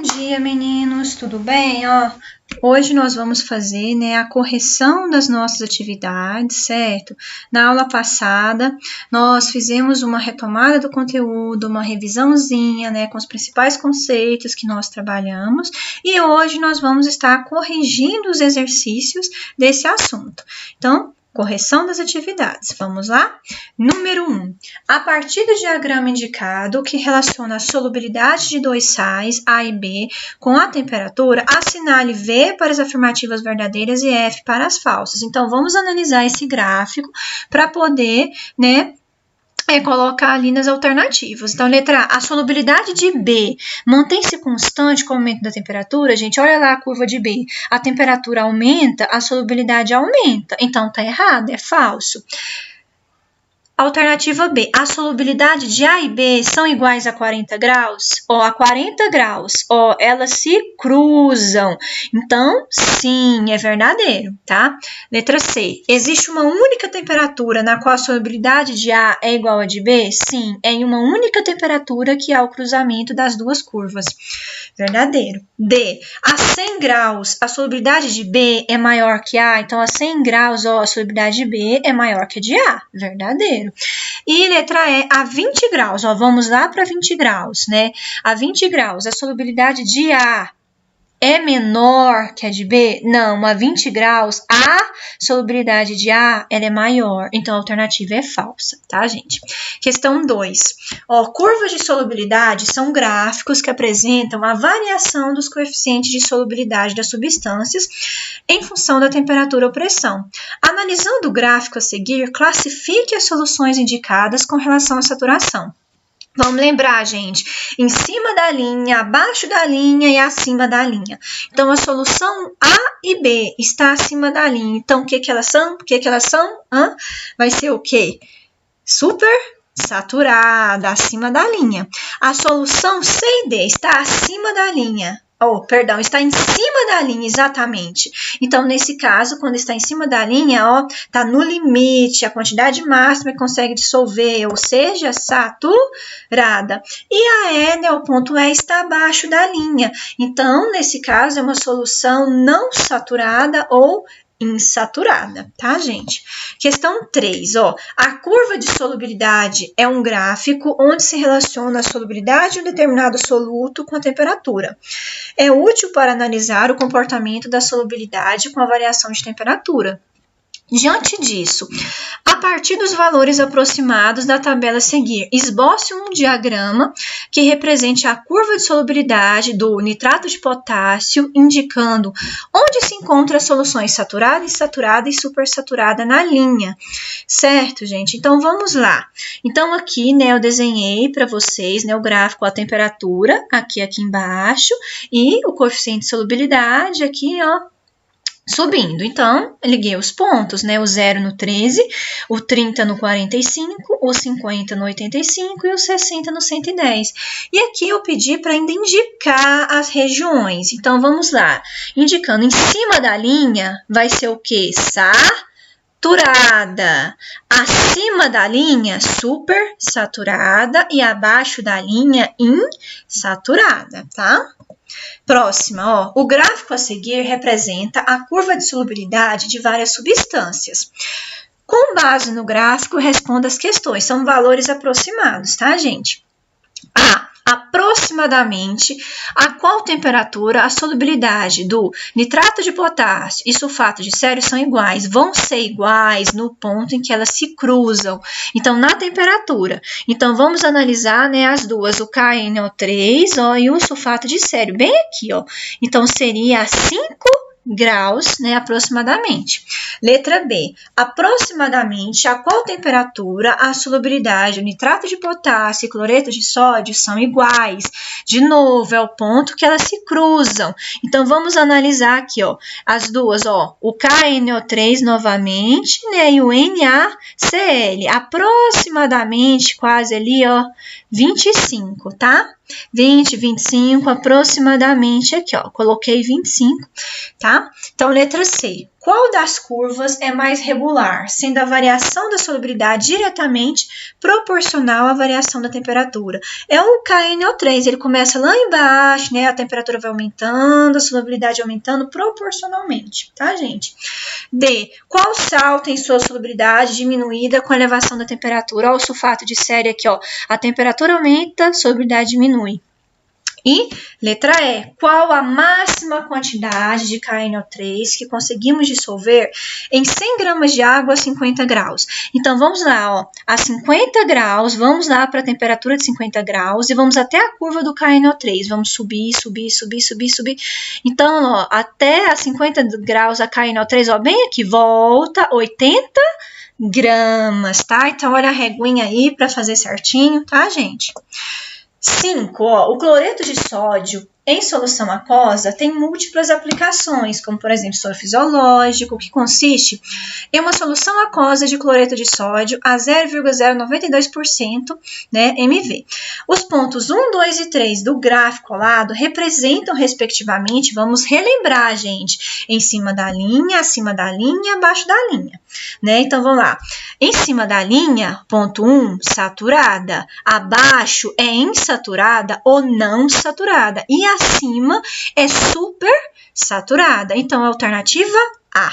Bom dia, meninos, tudo bem? Hoje nós vamos fazer, a correção das nossas atividades, certo? Na aula passada, nós fizemos uma retomada do conteúdo, uma revisãozinha, com os principais conceitos que nós trabalhamos, e hoje nós vamos estar corrigindo os exercícios desse assunto. Então, correção das atividades. Vamos lá? Número 1. A partir do diagrama indicado, que relaciona a solubilidade de dois sais, A e B, com a temperatura, assinale V para as afirmativas verdadeiras e F para as falsas. Então, vamos analisar esse gráfico para poder, colocar ali nas alternativas. Então, letra A, a solubilidade de B mantém-se constante com o aumento da temperatura? Gente, olha lá a curva de B. A temperatura aumenta, a solubilidade aumenta. Então, tá errado, é falso. Alternativa B, a solubilidade de A e B são iguais a 40 graus? A 40 graus, elas se cruzam. Então, sim, é verdadeiro, tá? Letra C, existe uma única temperatura na qual a solubilidade de A é igual a de B? Sim, é em uma única temperatura que há o cruzamento das duas curvas. Verdadeiro. D, a 100 graus, a solubilidade de B é maior que A? Então, a 100 graus, a solubilidade de B é maior que a de A. Verdadeiro. E letra E, a 20 graus, vamos lá para 20 graus, A 20 graus, a solubilidade de A é menor que a de B? Não, a 20 graus, a solubilidade de A ela é maior, então a alternativa é falsa, tá, gente? Questão 2. Curvas de solubilidade são gráficos que apresentam a variação dos coeficientes de solubilidade das substâncias em função da temperatura ou pressão. Analisando o gráfico a seguir, classifique as soluções indicadas com relação à saturação. Vamos lembrar, gente, em cima da linha, abaixo da linha e acima da linha. Então, a solução A e B está acima da linha. Então, o que elas são? Vai ser o quê? Super saturada, acima da linha. A solução C e D está acima da linha. Está em cima da linha, exatamente. Então, nesse caso, quando está em cima da linha, está no limite, a quantidade máxima que consegue dissolver, ou seja, saturada. E a E, o ponto E, está abaixo da linha. Então, nesse caso, é uma solução não saturada ou insaturada, tá, gente? Questão 3, a curva de solubilidade é um gráfico onde se relaciona a solubilidade de um determinado soluto com a temperatura. É útil para analisar o comportamento da solubilidade com a variação de temperatura. Diante disso, a partir dos valores aproximados da tabela a seguir, esboce um diagrama que represente a curva de solubilidade do nitrato de potássio, indicando onde se encontram as soluções saturada, insaturada e supersaturada na linha. Certo, gente? Então, vamos lá. Então, aqui, eu desenhei para vocês, o gráfico, a temperatura, aqui embaixo, e o coeficiente de solubilidade aqui, subindo. Então, liguei os pontos, o 0 no 13, o 30 no 45, o 50 no 85 e o 60 no 110. E aqui eu pedi para indicar as regiões. Então, vamos lá. Indicando em cima da linha, vai ser o quê? Saturada. Acima da linha, super saturada. E abaixo da linha, insaturada, tá? Próxima, o gráfico a seguir representa a curva de solubilidade de várias substâncias. Com base no gráfico, responda as questões. São valores aproximados, tá, gente? Aproximadamente a qual temperatura a solubilidade do nitrato de potássio e sulfato de sódio são iguais? Vão ser iguais no ponto em que elas se cruzam. Então, na temperatura. Então, vamos analisar, as duas, o KNO3 e o sulfato de sódio, bem aqui, Então, seria 5 graus, aproximadamente. Letra B, aproximadamente a qual temperatura a solubilidade do nitrato de potássio e cloreto de sódio são iguais? De novo, é o ponto que elas se cruzam. Então, vamos analisar aqui, as duas, o KNO3 novamente, e o NaCl, aproximadamente, quase ali, 25, tá? 20, 25, aproximadamente aqui, coloquei 25, tá? Então, letra C. qual das curvas é mais regular, sendo a variação da solubilidade diretamente proporcional à variação da temperatura? É o KNO3, ele começa lá embaixo, né? A temperatura vai aumentando, a solubilidade aumentando proporcionalmente, tá, gente? D. Qual sal tem sua solubilidade diminuída com a elevação da temperatura? Ó, o sulfato de sério aqui, ó. A temperatura aumenta, a solubilidade diminui. E letra E, qual a máxima quantidade de KNO3 que conseguimos dissolver em 100 gramas de água a 50 graus? Então, vamos lá, ó, a 50 graus, vamos lá para a temperatura de 50 graus e vamos até a curva do KNO3. Vamos subir, subir, subir, subir, subir. Então, ó, até a 50 graus a KNO3, ó, bem aqui, volta 80 gramas, tá? Então, olha a reguinha aí para fazer certinho, tá, gente? 5. O cloreto de sódio em solução aquosa tem múltiplas aplicações, como, por exemplo, soro fisiológico, que consiste em uma solução aquosa de cloreto de sódio a 0,092%, né, mV. Os pontos 1, 2 e 3 do gráfico ao lado representam, respectivamente, vamos relembrar, gente, em cima da linha, acima da linha, abaixo da linha, né? Então, vamos lá. Em cima da linha, ponto 1, saturada. Abaixo é insaturada ou não saturada. E acima é super saturada. Então, a alternativa A.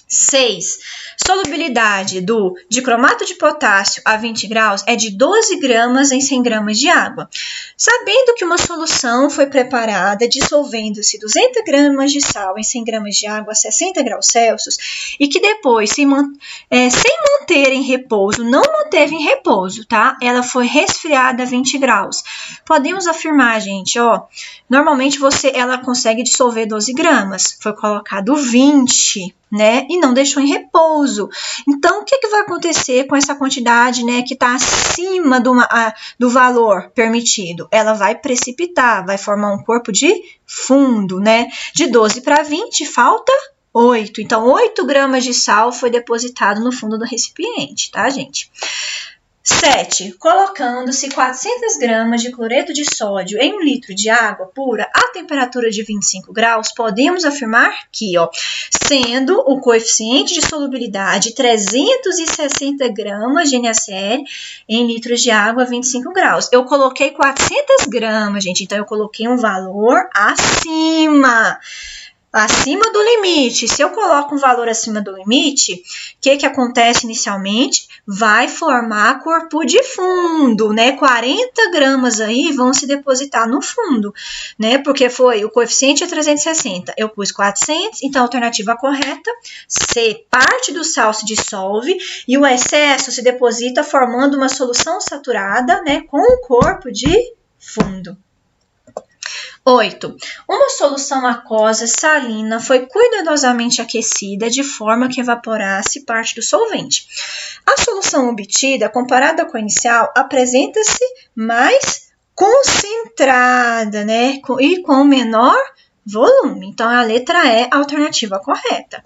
6. Solubilidade do dicromato de potássio a 20 graus é de 12 gramas em 100 gramas de água. Sabendo que uma solução foi preparada dissolvendo-se 200 gramas de sal em 100 gramas de água a 60 graus Celsius e que depois, sem manter em repouso, não manteve em repouso, tá? Ela foi resfriada a 20 graus. Podemos afirmar, gente, ó, normalmente ela consegue dissolver 12 gramas. Foi colocado 20, né? E não deixou em repouso. Então, o que vai acontecer com essa quantidade, né, que está acima do valor permitido? Ela vai precipitar, vai formar um corpo de fundo, né? De 12 para 20, falta 8. Então, 8 gramas de sal foi depositado no fundo do recipiente, tá, gente? 7. Colocando-se 400 gramas de cloreto de sódio em 1 litro de água pura a temperatura de 25 graus, podemos afirmar que, ó, sendo o coeficiente de solubilidade 360 gramas de NaCl em litros de água a 25 graus. Eu coloquei 400 gramas, gente, então eu coloquei um valor acima do limite. Se eu coloco um valor acima do limite, o que acontece inicialmente? Vai formar corpo de fundo, né? 40 gramas aí vão se depositar no fundo, né? Porque o coeficiente é 360, eu pus 400, então a alternativa correta, C, parte do sal se dissolve e o excesso se deposita formando uma solução saturada, né? Com um corpo de fundo. 8. Uma solução aquosa salina foi cuidadosamente aquecida de forma que evaporasse parte do solvente. A solução obtida, comparada com a inicial, apresenta-se mais concentrada, né? E com menor volume. Então, a letra E, a alternativa correta.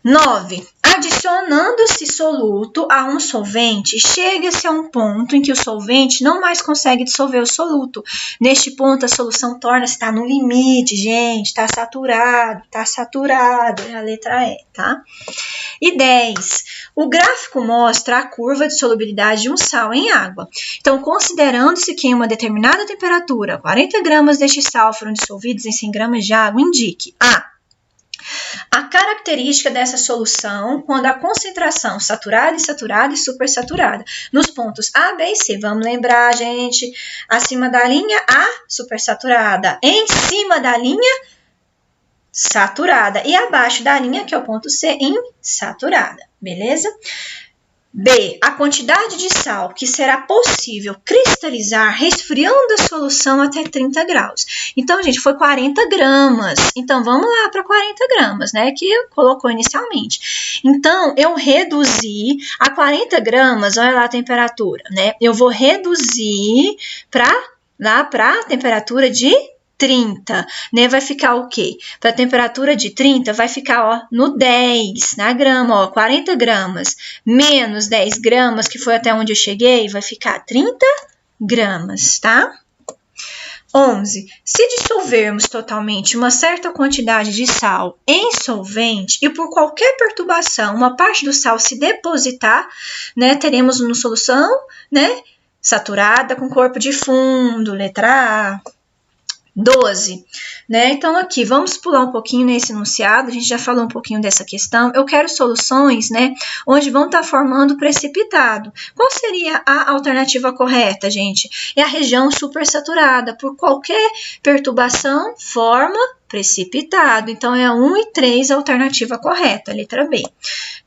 9. Adicionando-se soluto a um solvente, chega-se a um ponto em que o solvente não mais consegue dissolver o soluto. Neste ponto, a solução torna-se, tá no limite, gente, tá saturado, é a letra E, tá? E 10. O gráfico mostra a curva de solubilidade de um sal em água. Então, considerando-se que em uma determinada temperatura, 40 gramas deste sal foram dissolvidos em 100 gramas de água, indique a característica dessa solução quando a concentração saturada, insaturada e supersaturada. Nos pontos A, B e C, vamos lembrar, gente, acima da linha, A, supersaturada, em cima da linha, saturada, e abaixo da linha, que é o ponto C, insaturada, beleza? B. A quantidade de sal que será possível cristalizar resfriando a solução até 30 graus. Então, gente, foi 40 gramas. Então, vamos lá para 40 gramas, né? Que colocou inicialmente. Então, eu reduzi a 40 gramas, olha lá a temperatura, né? Eu vou reduzir para a temperatura de 30, né? Vai ficar o quê? Para a temperatura de 30, vai ficar, ó, no 10, na grama, ó, 40 gramas, menos 10 gramas, que foi até onde eu cheguei, vai ficar 30 gramas, tá? 11. Se dissolvermos totalmente uma certa quantidade de sal em solvente e por qualquer perturbação uma parte do sal se depositar, né, teremos uma solução, né, saturada com corpo de fundo, letra A. 12, né? Então, aqui, vamos pular um pouquinho nesse enunciado, a gente já falou um pouquinho dessa questão. Eu quero soluções, né, onde vão estar formando precipitado. Qual seria a alternativa correta, gente? É a região supersaturada. Por qualquer perturbação, forma precipitado. Então, é a 1 e 3 a alternativa correta, letra B.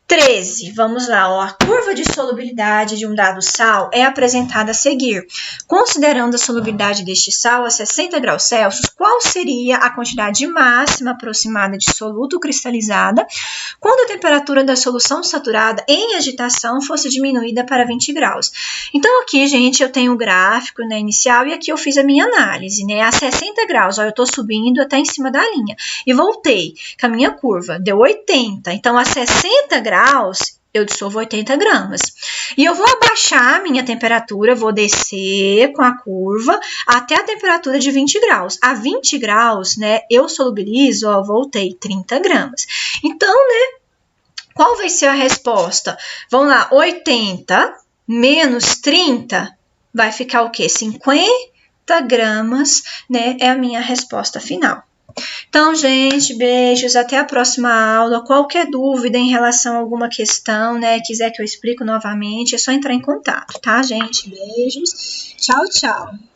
13, vamos lá, ó. A curva de solubilidade de um dado sal é apresentada a seguir. Considerando a solubilidade deste sal a 60 graus Celsius, qual seria a quantidade máxima aproximada de soluto cristalizada quando a temperatura da solução saturada em agitação fosse diminuída para 20 graus? Então, aqui, gente, eu tenho o gráfico, né, inicial e aqui eu fiz a minha análise, né? A 60 graus, ó, eu tô subindo até em cima da linha e voltei com a minha curva, deu 80. Então, a 60 graus, eu dissolvo 80 gramas. E eu vou abaixar a minha temperatura, vou descer com a curva até a temperatura de 20 graus. A 20 graus, né, eu solubilizo, ó, voltei 30 gramas. Então, né, qual vai ser a resposta? Vamos lá, 80 menos 30 vai ficar o quê? 50 gramas, né, é a minha resposta final. Então, gente, beijos, até a próxima aula. Qualquer dúvida em relação a alguma questão, né, quiser que eu explique novamente, é só entrar em contato, tá, gente? Beijos, tchau, tchau.